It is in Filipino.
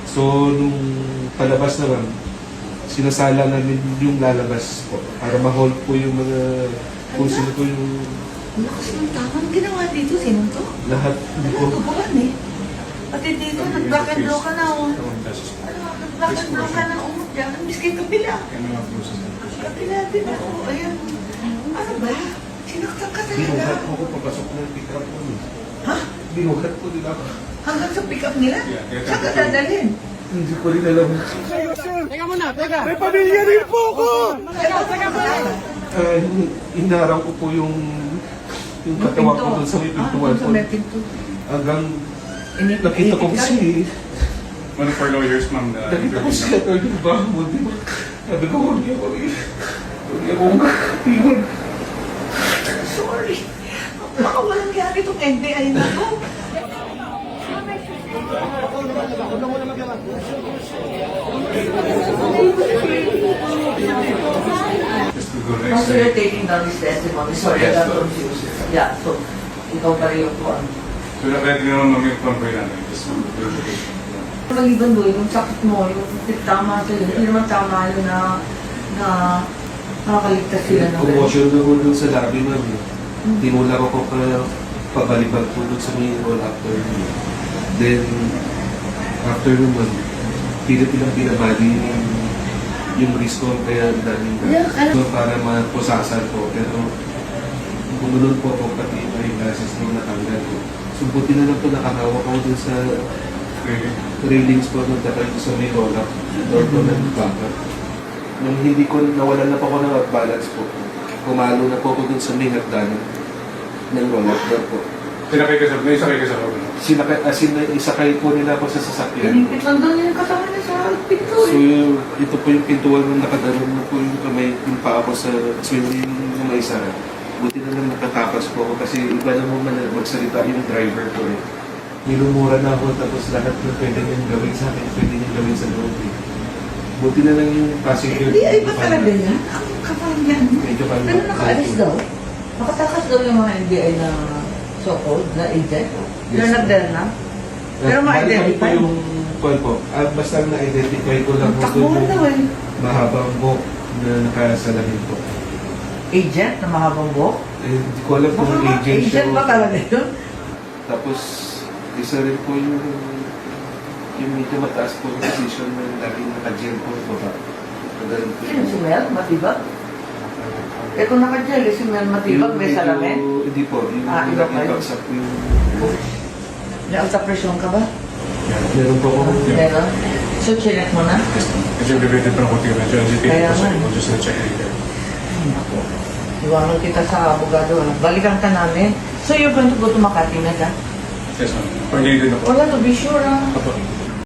So, nung palabas naman, sinasala namin yung lalabas po para ma-hold po yung mga kung sino po yung Ang lakas ng tao. Anong ginawa dito? Sino to? lahat. Hindi po. Tubuhan eh. Pati dito, nag-black and blue ka na oh. Nag-black and blue ka na umot dyan. Miski kabila. Kabila din ako. Ayan. Ano ba? Sinaktan ka Binuhat talaga. po ako papasok ng pick-up po. Ha? Binuhat po nila ako. Hanggang sa pick-up nila? Saan ka dadalhin? Hindi ko rin alam. May pamilya rin po ako! Inarang ko po yung katawan ko doon sa may pintuan po. Sa may pinto. Hanggang nakita ko si One of our lawyers, ma'am, na nakita ko si Atty. Bahmo, di ba? Sabi ko, huwag niyo ako huwag niyo akong Sorry. Baka walang gari itong NBI na to. just to go next So you're taking down this testimony. Sorry, I Yes, got sir. confused. Yeah, so ikaw pa rin yung kuwan. So na-ready naman namin yung convoy namin. Just verification. Maliban doon, yung sakit mo, yung tama sa'yo, hindi naman tama yun na nakakaligtas sila ng commotion na po doon sa lobby ma'am. Tinulak ako pabalibag po doon sa may roll after. Then, after naman, pilit ilang pinabali yung risk ko kaya daming so, para mapusasan po. Pero, gumunod po ako pati yung eyeglasses nung natanggal ko. So, buti na lang po nakahawak ako doon sa railings po nung tatay ko sa may roll up. Door ko na backup. Nung hindi ko, nawalan na po ako ng balance po. Pumalo na po ako dun sa may hagdanan ng roll-up door po. Sinakay ka sa, may sakay ka sa loob, no? Isakay po nila ako sa sasakyan. Pinipit lang doon yung kasama niya sa pinto. So, ito po yung pintuan nung nakadalon na po yung kamay, yung paa ko sa swing yung may sara. Buti na lang nakatakas po ako kasi iba na mo man magsalita yung driver ko eh. Nilumura na ako tapos lahat na pwede niyang gawin sa akin, pwede niyang gawin sa loob eh. Buti na lang yung passenger. Hindi, ay ba talaga yan? Ang kapal yan. Medyo kami. Pero nakaalis daw. Nakatakas daw yung mga NBI na so-called, na agent. Pero Yes. nagdala na. Pero ma-identify. Bali ko yung call po. Basta na-identify ko lang po Takbuhan daw eh. mahabang buhok na nakasalamin po. Agent na mahabang buhok? Eh, hindi ko alam kung Baka agent siya. agent ba talaga yun? Tapos, isa rin po yung medyo mataas po yung position na laging naka-gel po baba. Ganun po. Sino si Mel? Matibag? Eh kung naka-gel, si Mel Matibag, may medyo- salamin? Hindi po. Yung Iba pa yun? baksak po yung... May alta presyon ka ba? Meron po ako. Meron? So, chinek mo na? Yes, ma'am. Kasi related pa ng konti na dyan. Kaya nga. We'll just check it here. Ay, naku. Iwanan kita sa abogado. Balikan ka namin. So, you're going to go to Makati na dyan? Yes, ma'am. Pag-ibig din ako. Wala to be sure, ah. Apo.